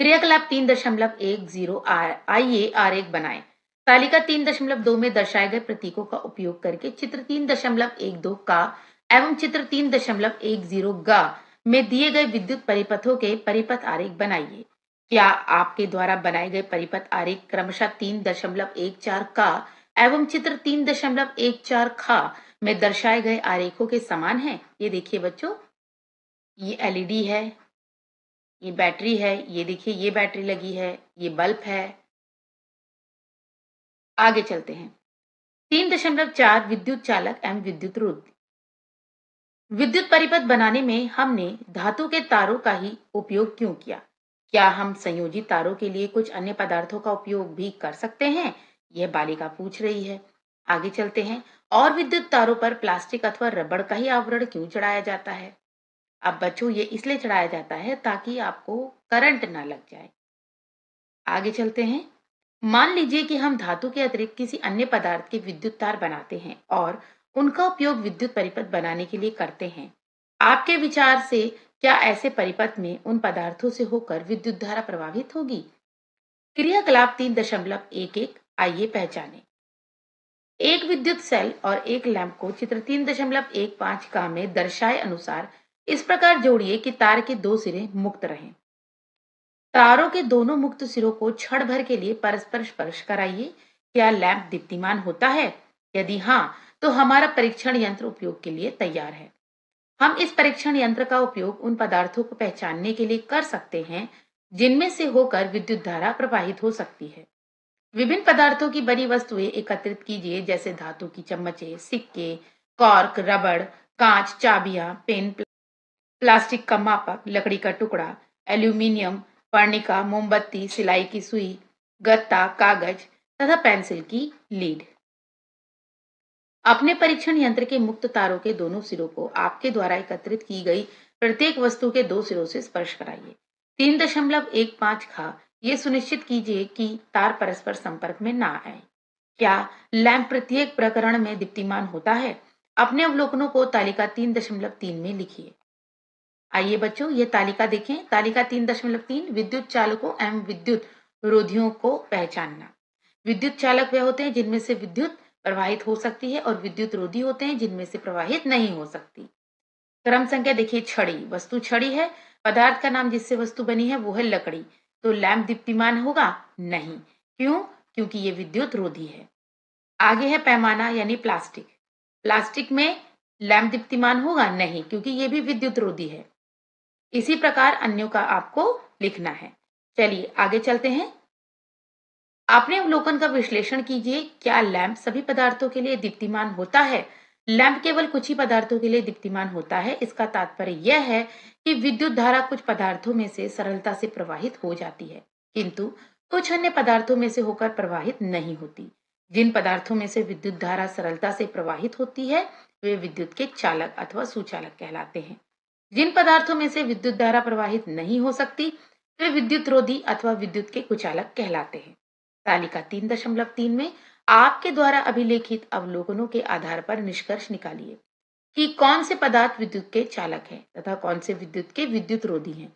क्रियाकलाप 3.10 आइए आरेख बनाएं। तालिका 3.2 में दर्शाए गए प्रतीकों का उपयोग करके चित्र 3.12 का एवं चित्र 3.10 गा में दिए गए विद्युत परिपथों के परिपथ आरेख बनाइए। क्या आपके द्वारा बनाए गए परिपथ आरेख क्रमशः 3.14 का एवं चित्र 3.14 खा में दर्शाए गए आरेखों के समान है? ये देखिए बच्चों, ये एलईडी है, ये बैटरी है, ये देखिए ये बैटरी लगी है, ये बल्ब है। आगे चलते हैं। 3.4 विद्युत चालक एवं विद्युत रोधी। विद्युत परिपथ बनाने में हमने धातु के तारों का ही उपयोग क्यों किया? क्या हम संयोजित तारों के लिए कुछ अन्य पदार्थों का उपयोग भी कर सकते हैं? यह बालिका पूछ रही है। आगे चलते हैं। और विद्युत तारों पर प्लास्टिक अथवा रबड़ का ही आवरण क्यों चढ़ाया जाता है? अब बच्चों, ये इसलिए चढ़ाया जाता है ताकि आपको करंट ना लग जाए। आगे चलते हैं। मान लीजिए कि हम धातु के अतिरिक्त किसी अन्य पदार्थ के विद्युत तार बनाते हैं और उनका उपयोग विद्युत परिपथ बनाने के लिए करते हैं। आपके विचार से क्या ऐसे परिपथ में उन पदार्थों से होकर विद्युत धारा प्रवाहित होगी? क्रियाकलाप 3.11 आइए पहचाने। एक विद्युत सेल और एक लैंप को चित्र 3.15 का में दर्शाए अनुसार इस प्रकार जोड़िए कि तार के 2 सिरे मुक्त रहें। तारों के दोनों मुक्त सिरों को क्षण भर के लिए परस्पर स्पर्श कराइए। क्या लैंप दीप्तिमान होता है? यदि हाँ, तो हमारा परीक्षण यंत्र उपयोग के लिए तैयार है। हम इस परीक्षण यंत्र का उपयोग उन पदार्थों को पहचानने के लिए कर सकते हैं जिनमें से होकर विद्युत धारा प्रवाहित हो सकती है। विभिन्न पदार्थों की बनी वस्तुएं एकत्रित कीजिए, जैसे धातु की चम्मचें, सिक्के, कॉर्क, रबड़, कांच, चाबियां, पेन, प्लास्टिक का मापक, लकड़ी का टुकड़ा, एल्यूमीनियम, वर्णिका, मोमबत्ती, सिलाई की सुई, गत्ता, कागज तथा पेंसिल की लीड। अपने परीक्षण यंत्र के मुक्त तारों के दोनों सिरों को आपके द्वारा एकत्रित की गई प्रत्येक वस्तु के दो सिरों से स्पर्श कराइए। 3.15 खा ये सुनिश्चित कीजिए कि तार परस्पर संपर्क में ना आए। क्या लैंप प्रत्येक प्रकरण में दीप्तिमान होता है? अपने अवलोकनों को तालिका 3.3 में लिखिए। आइए बच्चों, ये तालिका देखें। तालिका 3.3 विद्युत चालकों एवं विद्युत रोधियों को पहचानना। विद्युत चालक वे होते हैं जिनमें से विद्युत प्रवाहित हो सकती है और विद्युत रोधी होते हैं जिनमें से प्रवाहित नहीं हो सकती। क्रम संख्या देखिए, छड़ी, वस्तु छड़ी है। पदार्थ का नाम जिससे वस्तु बनी है वो है लकड़ी। तो लैंप दीप्तिमान होगा? नहीं। क्यों? क्योंकि ये विद्युत रोधी है। आगे है पैमाना यानी प्लास्टिक। प्लास्टिक में लैंप दीप्तिमान होगा? नहीं, क्योंकि ये भी विद्युत रोधी है। इसी प्रकार अन्यों का आपको लिखना है। चलिए आगे चलते हैं। आपने अवलोकन का विश्लेषण कीजिए। क्या लैंप सभी पदार्थों के लिए दीप्तिमान होता है? लैंप केवल कुछ ही पदार्थों के लिए दीप्तिमान होता है। इसका तात्पर्य यह है कि विद्युत धारा कुछ पदार्थों में से सरलता से प्रवाहित हो जाती है, किंतु कुछ अन्य पदार्थों में से होकर प्रवाहित नहीं होती। जिन पदार्थों में से विद्युत धारा सरलता से प्रवाहित होती है वे विद्युत के चालक अथवा सुचालक कहलाते हैं। जिन पदार्थों में से विद्युत धारा प्रवाहित नहीं हो सकती वे विद्युत रोधी अथवा विद्युत के कुचालक कहलाते हैं। तालिका 3.3 में आपके द्वारा अभिलेखित अवलोकनों के आधार पर निष्कर्ष निकालिए कि कौन से पदार्थ विद्युत के चालक हैं तथा कौन से विद्युत के विद्युत रोधी हैं।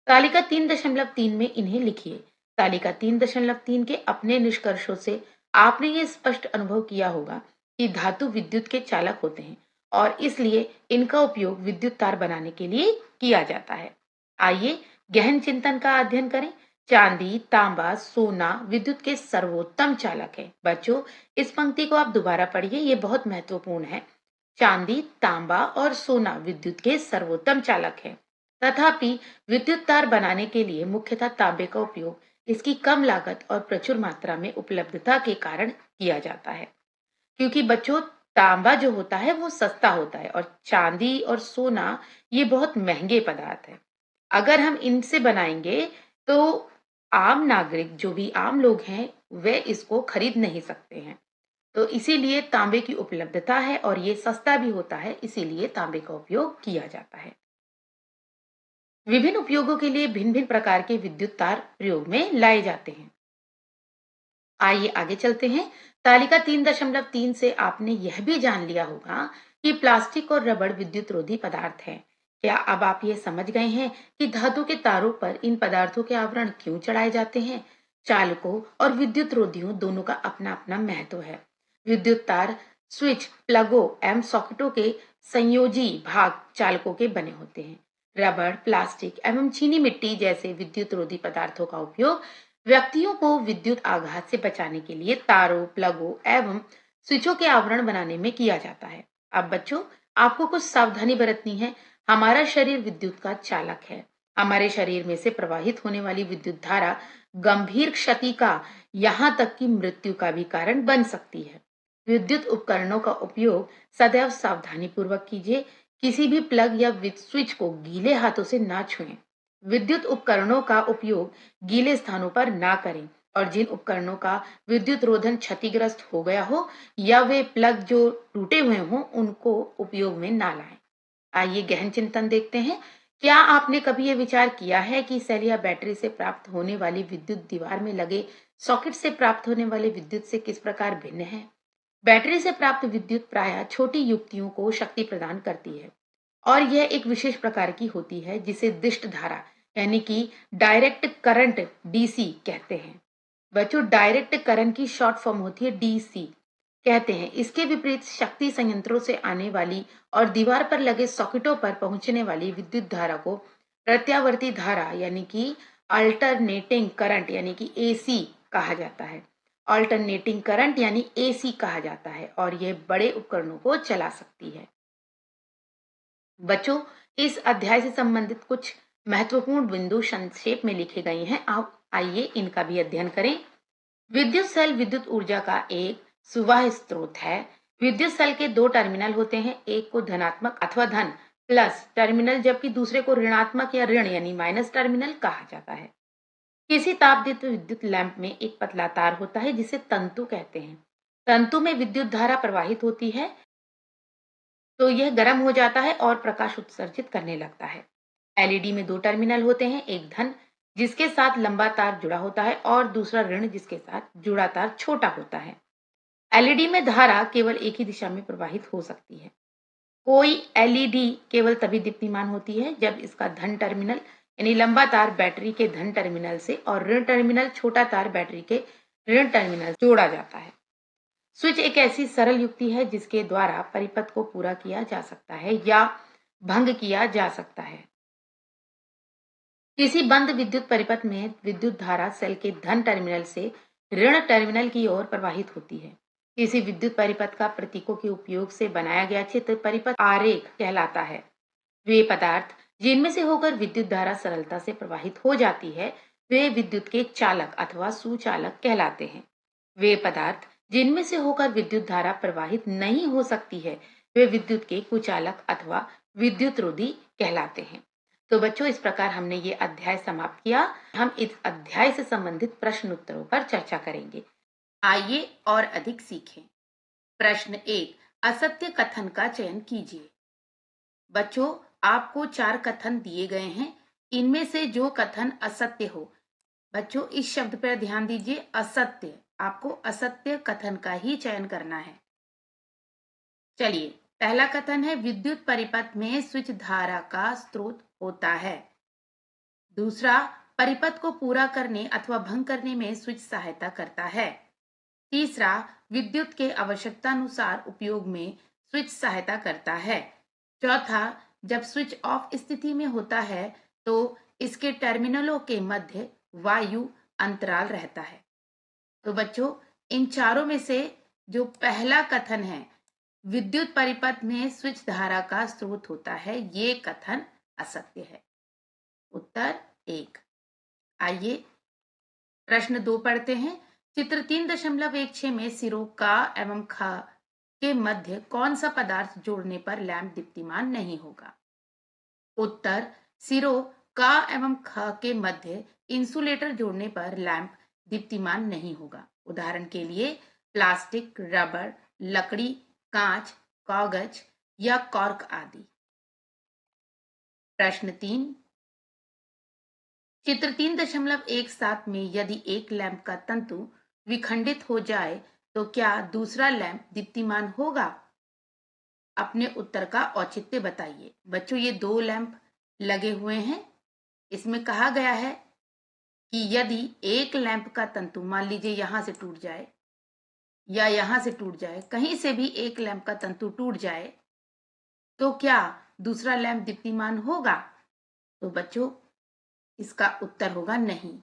तालिका 3.3 में इन्हें लिखिए। तालिका 3.3 के अपने निष्कर्षों से आपने ये स्पष्ट अनुभव किया होगा कि धातु विद्युत के चालक होते हैं और इसलिए इनका उपयोग विद्युत तार बनाने के लिए किया जाता है। आइए गहन चिंतन का अध्ययन करें। चांदी, तांबा, सोना विद्युत के सर्वोत्तम चालक है। बच्चों, इस पंक्ति को आप दोबारा पढ़िए, ये बहुत महत्वपूर्ण है। चांदी, तांबा और सोना विद्युत के सर्वोत्तम चालक है। तथापि विद्युत तार बनाने के लिए मुख्यतः तांबे का उपयोग इसकी कम लागत और प्रचुर मात्रा में उपलब्धता के कारण किया जाता है। क्योंकि बच्चों, तांबा जो होता है वो सस्ता होता है और चांदी और सोना ये बहुत महंगे पदार्थ है। अगर हम इनसे बनाएंगे तो आम नागरिक, जो भी आम लोग हैं, वे इसको खरीद नहीं सकते हैं। तो इसीलिए तांबे की उपलब्धता है और ये सस्ता भी होता है, इसीलिए तांबे का उपयोग किया जाता है। विभिन्न उपयोगों के लिए भिन्न भिन्न प्रकार के विद्युत तार प्रयोग में लाए जाते हैं। आइए आगे चलते हैं। तालिका 3.3 से आपने यह भी जान लिया होगा कि प्लास्टिक और रबड़ विद्युत रोधी पदार्थ हैं। क्या अब आप ये समझ गए हैं कि धातु के तारों पर इन पदार्थों के आवरण क्यों चढ़ाए जाते हैं? चालकों और विद्युत रोधियों दोनों का अपना अपना महत्व है। विद्युत तार स्विच, प्लगों एवं सॉकेटों के संयोजी भाग चालकों के बने होते हैं। रबड़, प्लास्टिक एवं चीनी मिट्टी जैसे विद्युत रोधी पदार्थों का उपयोग व्यक्तियों को विद्युत आघात से बचाने के लिए तारों, प्लगों एवं स्विचों के आवरण बनाने में किया जाता है। अब बच्चों, आपको कुछ सावधानी बरतनी है। हमारा शरीर विद्युत का चालक है। हमारे शरीर में से प्रवाहित होने वाली विद्युत धारा गंभीर क्षति का, यहाँ तक कि मृत्यु का भी कारण बन सकती है। विद्युत उपकरणों का उपयोग सदैव सावधानी पूर्वक कीजिए। किसी भी प्लग या स्विच को गीले हाथों से ना छुएं। विद्युत उपकरणों का उपयोग गीले स्थानों पर ना करें और जिन उपकरणों का विद्युत रोधन क्षतिग्रस्त हो गया हो या वे प्लग जो टूटे हुए हों उनको उपयोग में ना लाएं। आइए गहन चिंतन देखते हैं। क्या आपने कभी ये विचार किया है कि सेल या बैटरी से प्राप्त होने वाली विद्युत दीवार में लगे सॉकेट से प्राप्त होने वाले विद्युत से किस प्रकार भिन्न है? बैटरी से प्राप्त विद्युत प्रायः छोटी युक्तियों को शक्ति प्रदान करती है और यह एक विशेष प्रकार की होती है जिसे दिष्ट धारा यानी कि डायरेक्ट करंट डीसी कहते हैं। बच्चों, डायरेक्ट करंट की शॉर्ट फॉर्म होती है डीसी कहते हैं। इसके विपरीत शक्ति संयंत्रों से आने वाली और दीवार पर लगे सॉकेटों पर पहुंचने वाली विद्युत धारा को प्रत्यावर्ती धारा यानी कि अल्टरनेटिंग करंट यानी कि एसी कहा जाता है। ऑल्टरनेटिंग करंट यानी एसी कहा जाता है और यह बड़े उपकरणों को चला सकती है। बच्चों, इस अध्याय से संबंधित कुछ महत्वपूर्ण बिंदु संक्षेप में लिखे गए हैं। आप आइए इनका भी अध्ययन करें। विद्युत सेल विद्युत ऊर्जा का एक सुवाह्य स्रोत है। विद्युत सेल के दो टर्मिनल होते हैं, एक को धनात्मक अथवा धन प्लस टर्मिनल जबकि दूसरे को ऋणात्मक या ऋण यानी माइनस टर्मिनल कहा जाता है। किसी तापदीप्त विद्युत लैंप में एक पतला तार होता है जिसे तंतु कहते हैं। तंतु में विद्युत धारा प्रवाहित होती है तो यह गर्म हो जाता है और प्रकाश उत्सर्जित करने लगता है। एलईडी में दो टर्मिनल होते हैं, एक धन जिसके साथ लंबा तार जुड़ा होता है और दूसरा ऋण जिसके साथ जुड़ा तार छोटा होता है। एलईडी में धारा केवल एक ही दिशा में प्रवाहित हो सकती है। कोई एलईडी केवल तभी दीप्तिमान होती है जब इसका धन टर्मिनल यानी लंबा तार बैटरी के धन टर्मिनल से और ऋण टर्मिनल छोटा तार बैटरी के ऋण टर्मिनल जोड़ा जाता है। स्विच एक ऐसी सरल युक्ति है जिसके द्वारा परिपथ को पूरा किया जा सकता है या भंग किया जा सकता है। किसी बंद विद्युत परिपथ में विद्युत धारा सेल के धन टर्मिनल से ऋण टर्मिनल की ओर प्रवाहित होती है। किसी विद्युत परिपथ का प्रतीकों के उपयोग से बनाया गया चित्र परिपथ आरेख कहलाता है। वे पदार्थ जिनमें से होकर विद्युत धारा सरलता से प्रवाहित हो जाती है वे विद्युत के चालक अथवा सुचालक कहलाते हैं। वे पदार्थ जिनमें से होकर विद्युत धारा प्रवाहित नहीं हो सकती है वे विद्युत के कुचालक अथवा विद्युत रोधी कहलाते हैं। तो बच्चों, इस प्रकार हमने ये अध्याय समाप्त किया। हम इस अध्याय से संबंधित प्रश्न उत्तरों पर चर्चा करेंगे। आइए और अधिक सीखें। प्रश्न 1, असत्य कथन का चयन कीजिए। बच्चों, आपको 4 कथन दिए गए हैं, इनमें से जो कथन असत्य हो, बच्चों इस शब्द पर ध्यान दीजिए, असत्य, आपको असत्य कथन का ही चयन करना है। चलिए, पहला कथन है विद्युत परिपथ में स्विच धारा का स्रोत होता है। दूसरा, परिपथ को पूरा करने अथवा भंग करने में स्विच सहायता करता है। तीसरा, विद्युत के आवश्यकतानुसार उपयोग में स्विच सहायता करता है। चौथा, जब स्विच ऑफ स्थिति में होता है तो इसके टर्मिनलों के मध्य वायु अंतराल रहता है। तो बच्चों, इन चारों में से जो पहला कथन है विद्युत परिपथ में स्विच धारा का स्रोत होता है, ये कथन असत्य है। उत्तर 1। आइए प्रश्न 2 पढ़ते हैं। चित्र 3.16 में सिरों का एवं खा के मध्य कौन सा पदार्थ जोड़ने पर लैंप दीप्तिमान नहीं होगा? उत्तर, सिरों का एवं ख के मध्य इंसुलेटर जोड़ने पर लैंप दीप्तिमान नहीं होगा। उदाहरण के लिए प्लास्टिक, रबर, लकड़ी, कांच, कागज या कॉर्क आदि। प्रश्न 3, चित्र 3.17 में यदि एक लैंप का तंतु विखंडित हो जाए तो क्या दूसरा लैंप दीप्तिमान होगा? अपने उत्तर का औचित्य बताइए। बच्चों, ये 2 लैंप लगे हुए हैं। इसमें कहा गया है कि यदि एक लैंप का तंतु मान लीजिए यहां से टूट जाए या यहां से टूट जाए, कहीं से भी एक लैंप का तंतु टूट जाए तो क्या दूसरा लैंप दीप्तिमान होगा? तो बच्चों, इसका उत्तर होगा नहीं।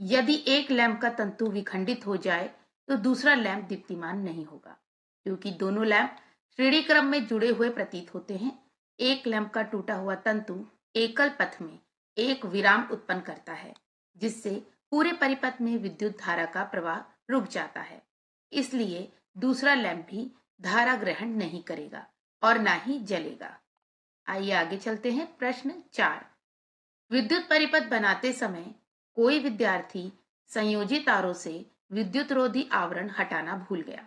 यदि एक लैंप का तंतु विखंडित हो जाए तो दूसरा लैंप दीप्तिमान नहीं होगा, क्योंकि दोनों लैंप श्रेणी क्रम में जुड़े हुए प्रतीत होते हैं। एक लैंप का टूटा हुआ तंतु एकल पथ में एक विराम उत्पन्न करता है, जिससे पूरे परिपथ में विद्युत धारा का प्रवाह रुक जाता है। इसलिए दूसरा लैंप भी धारा ग्रहण नहीं करेगा और ना ही जलेगा। आइए आगे चलते हैं। प्रश्न 4, विद्युत परिपथ बनाते समय कोई विद्यार्थी संयोजी तारों से विद्युत रोधी आवरण हटाना भूल गया।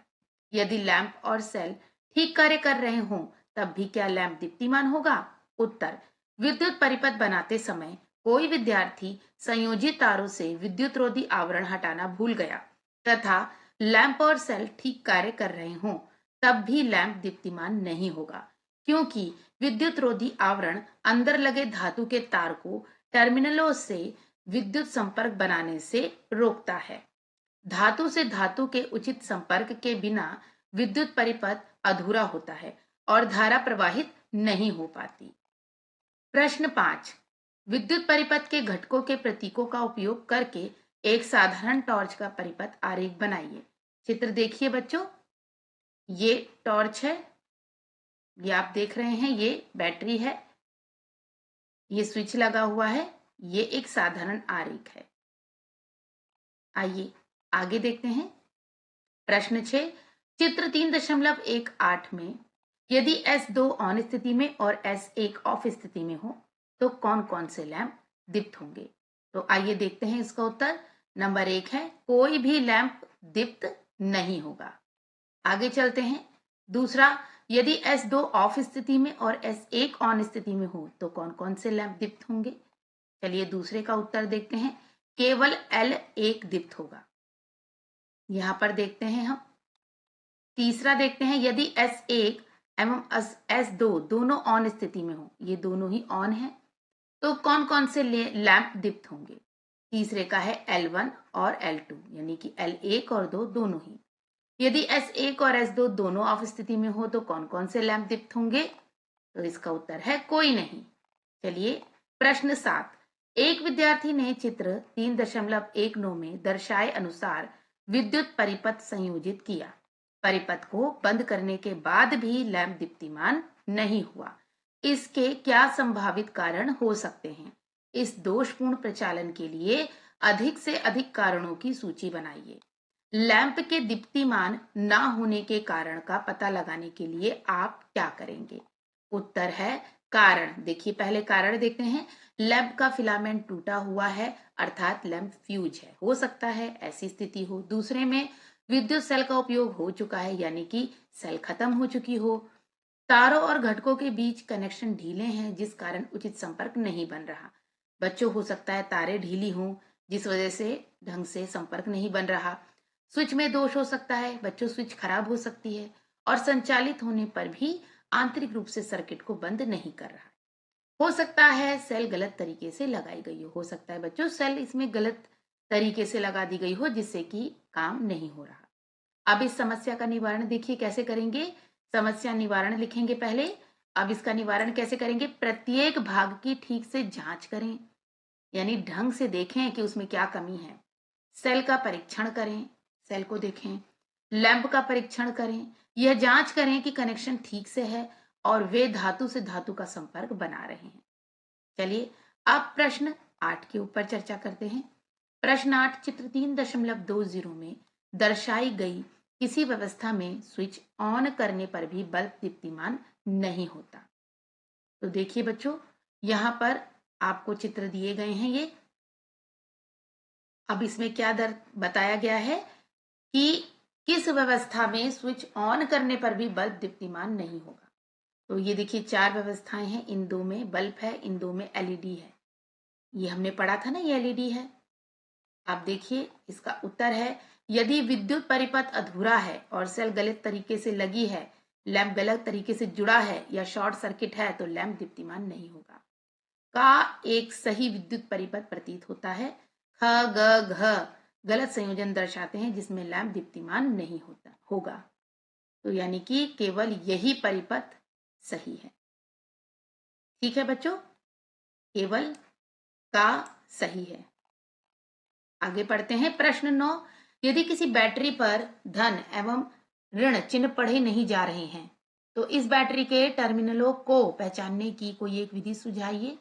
यदि लैंप और सेल ठीक कार्य कर रहे हों तब भी क्या लैंप दीप्तिमान होगा? उत्तर, विद्युत परिपथ बनाते समय कोई विद्यार्थी संयोजी तारों से विद्युत रोधी आवरण हटाना भूल गया तथा लैंप और सेल ठीक कार्य कर रहे हों तब भी लैंप दीप्तिमान नहीं होगा, क्योंकि विद्युत रोधी आवरण अंदर लगे धातु के तार को टर्मिनलों से विद्युत संपर्क बनाने से रोकता है। धातु से धातु के उचित संपर्क के बिना विद्युत परिपथ अधूरा होता है और धारा प्रवाहित नहीं हो पाती। प्रश्न 5, विद्युत परिपथ के घटकों के प्रतीकों का उपयोग करके एक साधारण टॉर्च का परिपथ आरेख बनाइए। चित्र देखिए बच्चों, ये टॉर्च है, ये आप देख रहे हैं, ये बैटरी है, ये स्विच लगा हुआ है, ये एक साधारण आरेख है। आइए आगे देखते हैं। प्रश्न 6, चित्र 3.18 में यदि S2 ऑन स्थिति में और S1 ऑफ स्थिति में हो तो कौन कौन से लैंप दीप्त होंगे? तो आइए देखते हैं इसका उत्तर। नंबर 1 है कोई भी लैंप दीप्त नहीं होगा। आगे चलते हैं। दूसरा, यदि S2 ऑफ स्थिति में और S1 ऑन स्थिति में हो तो कौन कौन से लैंप दीप्त होंगे? चलिए दूसरे का उत्तर देखते हैं। केवल L1 दीप्त होगा। यहां पर देखते हैं हम। तीसरा देखते हैं, यदि S1 एवं S2 दोनों ऑन स्थिति में हो, ये दोनों ही ऑन है, तो कौन कौन से लैंप दीप्त होंगे? तीसरे का है L1 और L2, यानी कि L1 और 2 दोनों ही। यदि S1 और S2 दोनों ऑफ स्थिति में हो तो कौन कौन से लैंप दीप्त होंगे? तो इसका उत्तर है कोई नहीं। चलिए प्रश्न 7, एक विद्यार्थी ने चित्र 3.19 में दर्शाए अनुसार विद्युत परिपथ संयोजित किया। परिपथ को बंद करने के बाद भी लैंप दीप्तिमान नहीं हुआ। इसके क्या संभावित कारण हो सकते हैं? इस दोषपूर्ण प्रचालन के लिए अधिक से अधिक कारणों की सूची बनाइए। लैंप के दीप्तिमान ना होने के कारण का पता लगाने के लिए आप क्या करेंगे? उत्तर है कारण। देखिए पहले कारण देखते हैं। लैंप का फिलामेंट टूटा हुआ है, अर्थात लैंप फ्यूज है, हो सकता है ऐसी स्थिति हो। दूसरे में विद्युत सेल का उपयोग हो चुका है, यानी कि सेल खत्म हो चुकी हो। तारों और घटकों के बीच कनेक्शन ढीले हैं, जिस कारण उचित संपर्क नहीं बन रहा। बच्चों, हो सकता है तारें ढीली हों, जिस वजह से ढंग से संपर्क नहीं बन रहा। स्विच में दोष हो सकता है, बच्चों स्विच खराब हो सकती है, और संचालित होने पर भी आंतरिक रूप से सर्किट को बंद नहीं कर रहा है। हो सकता है सेल गलत तरीके से लगाई गई हो सकता है बच्चों सेल इसमें गलत तरीके से लगा दी गई हो, जिससे कि काम नहीं हो रहा। अब इस समस्या का निवारण देखिए कैसे करेंगे। समस्या निवारण लिखेंगे पहले। अब इसका निवारण कैसे करेंगे? प्रत्येक भाग की ठीक से जांच करें, यानी ढंग से देखें कि उसमें क्या कमी है। सेल का परीक्षण करें, सेल को देखें। लैंप का परीक्षण करें, यह जांच करें कि कनेक्शन ठीक से है और वे धातु से धातु का संपर्क बना रहे हैं। चलिए अब प्रश्न 8 के ऊपर चर्चा करते हैं। प्रश्न 8, चित्र 3.20 में दर्शाई गई किसी व्यवस्था में स्विच ऑन करने पर भी बल्ब दीप्तिमान नहीं होता। तो देखिए बच्चों, यहां पर आपको चित्र दिए गए हैं ये। अब इसमें क्या बताया गया है कि किस व्यवस्था में स्विच ऑन करने पर भी बल्ब दीप्तिमान नहीं होगा। तो ये देखिए 4 व्यवस्थाएं हैं, इन 2 में बल्ब है, इन 2 में एलईडी है। ये हमने पढ़ा था ना, ये एलईडी है। अब देखिए इसका उत्तर है, यदि विद्युत परिपथ अधूरा है और सेल गलत तरीके से लगी है, लैंप गलत तरीके से जुड़ा है या शॉर्ट सर्किट है तो लैंप दीप्तिमान नहीं होगा। का एक सही विद्युत परिपथ प्रतीत होता है। ख ग घ गलत संयोजन दर्शाते हैं जिसमें लैंप दीप्तिमान नहीं होगा। तो यानी कि केवल यही परिपथ सही है। ठीक है बच्चों, केवल का सही है। आगे पढ़ते हैं। प्रश्न 9, यदि किसी बैटरी पर धन एवं ऋण चिन्ह पढ़े नहीं जा रहे हैं तो इस बैटरी के टर्मिनलों को पहचानने की कोई एक विधि सुझाइए।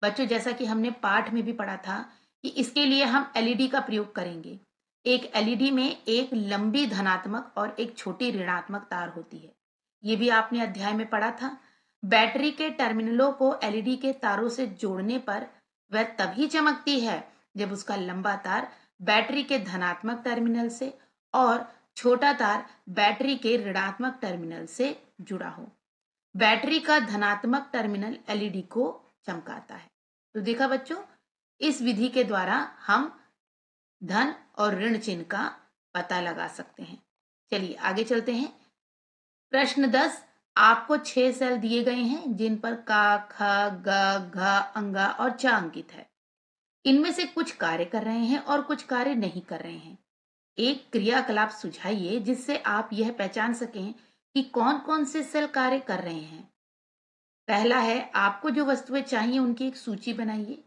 बच्चों, जैसा कि हमने पाठ में भी पढ़ा था कि इसके लिए हम एलईडी का प्रयोग करेंगे। एक एलईडी में एक लंबी धनात्मक और एक छोटी ऋणात्मक तार होती है, ये भी आपने अध्याय में पढ़ा था। बैटरी के टर्मिनलों को एलईडी के तारों से जोड़ने पर वह तभी चमकती है जब उसका लंबा तार बैटरी के धनात्मक टर्मिनल से और छोटा तार बैटरी के ऋणात्मक टर्मिनल से जुड़ा हो। बैटरी का धनात्मक टर्मिनल एलईडी को चमकाता है। तो देखा बच्चों, इस विधि के द्वारा हम धन और ऋण चिन्ह का पता लगा सकते हैं। चलिए आगे चलते हैं। प्रश्न 10, आपको 6 सेल दिए गए हैं जिन पर का, ख, ग, घ, अंगा और च अंकित है। इनमें से कुछ कार्य कर रहे हैं और कुछ कार्य नहीं कर रहे हैं। एक क्रियाकलाप सुझाइए जिससे आप यह पहचान सकें कि कौन कौन से सेल कार्य कर रहे हैं। पहला है, आपको जो वस्तुएं चाहिए उनकी एक सूची बनाइए।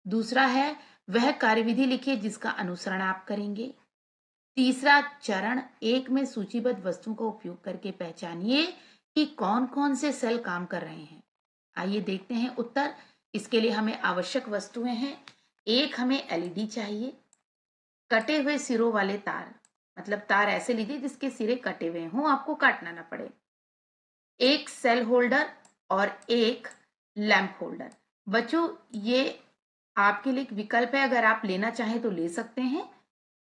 दूसरा है, वह कार्यविधि लिखिए जिसका अनुसरण आप करेंगे। तीसरा चरण 1 में सूचीबद्ध वस्तुओं का उपयोग करके पहचानिए कि कौन-कौन से सेल काम कर रहे हैं। आइए देखते हैं उत्तर। इसके लिए हमें आवश्यक वस्तुएं हैं। एक, हमें एलईडी चाहिए। कटे हुए सिरों वाले तार, मतलब तार ऐसे लीजिए जिसके सिरे कटे हुए हों, आपको काटना ना पड़े। एक सेल होल्डर और एक लैंप होल्डर। बच्चों, ये आपके लिए एक विकल्प है, अगर आप लेना चाहें तो ले सकते हैं,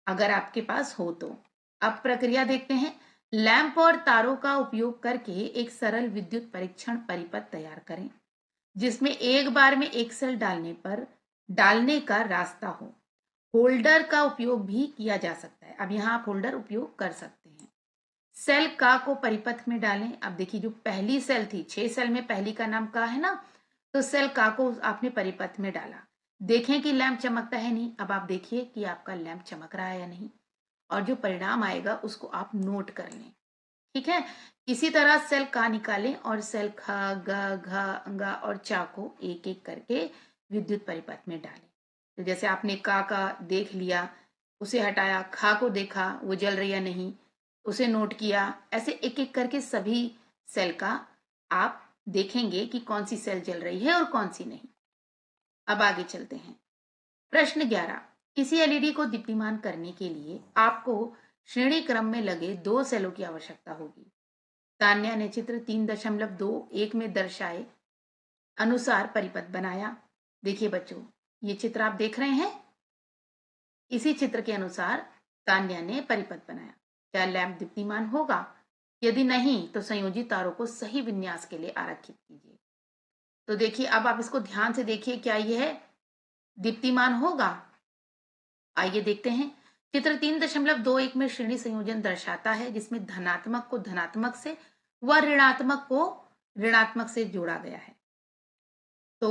अगर आपके पास हो तो। अब प्रक्रिया देखते हैं। लैंप और तारों का उपयोग करके एक सरल विद्युत परीक्षण परिपथ तैयार करें जिसमें एक बार में एक सेल डालने का रास्ता हो। होल्डर का उपयोग भी किया जा सकता है। अब यहाँ आप होल्डर उपयोग कर सकते हैं। सेल का को परिपथ में डालें। अब देखिए, जो पहली सेल थी, 6 सेल में पहली का नाम का है ना, तो सेल का को आपने परिपथ में डाला। देखें कि लैंप चमकता है नहीं। अब आप देखिए कि आपका लैंप चमक रहा है या नहीं, और जो परिणाम आएगा उसको आप नोट कर लें। ठीक है। इसी तरह सेल का निकालें और सेल ख, ग, घ, ग और चा को एक एक करके विद्युत परिपथ में डालें। तो जैसे आपने का देख लिया, उसे हटाया, खा को देखा वो जल रही या नहीं, उसे नोट किया। ऐसे एक एक करके सभी सेल का आप देखेंगे कि कौन सी सेल जल रही है और कौन सी नहीं। अब आगे चलते हैं। प्रश्न 11। किसी एलईडी को दीप्तिमान करने के लिए आपको श्रेणी क्रम में लगे 2 सेलों की आवश्यकता होगी। तान्या ने चित्र 3.21 में दर्शाए अनुसार परिपथ बनाया। देखिए बच्चों, ये चित्र आप देख रहे हैं। इसी चित्र के अनुसार तान्या ने परिपथ बनाया। क्या लैंप दीप्तिमान होगा? यदि नहीं तो संयोजित तारों को सही विन्यास के लिए आरक्षित कीजिए। तो देखिए, अब आप इसको ध्यान से देखिए, क्या यह दीप्तिमान होगा? आइए देखते हैं। चित्र 3.21 में श्रेणी संयोजन दर्शाता है जिसमें धनात्मक को धनात्मक से व ऋणात्मक को ऋणात्मक से जोड़ा गया है। तो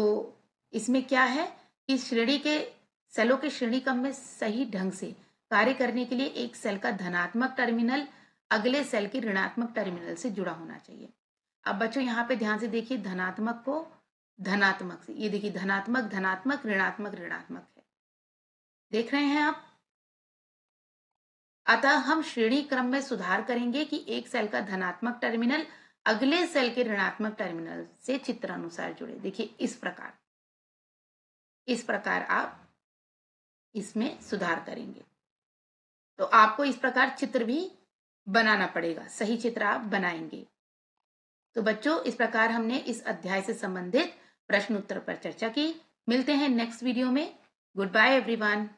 इसमें क्या है कि श्रेणी के सेलों के श्रेणी क्रम में सही ढंग से कार्य करने के लिए एक सेल का धनात्मक टर्मिनल अगले सेल के ऋणात्मक टर्मिनल से जुड़ा होना चाहिए। अब बच्चों, यहाँ पे ध्यान से देखिए, धनात्मक को धनात्मक से, ये देखिए धनात्मक धनात्मक ऋणात्मक ऋणात्मक है। देख रहे हैं आप? अतः हम श्रेणी क्रम में सुधार करेंगे कि एक सेल का धनात्मक टर्मिनल अगले सेल के ऋणात्मक टर्मिनल से चित्रानुसार जुड़े। देखिए, इस प्रकार आप इसमें सुधार करेंगे। तो आपको इस प्रकार चित्र भी बनाना पड़ेगा, सही चित्र आप बनाएंगे। तो बच्चों, इस प्रकार हमने इस अध्याय से संबंधित प्रश्न उत्तर पर चर्चा की। मिलते हैं नेक्स्ट वीडियो में। Good bye everyone.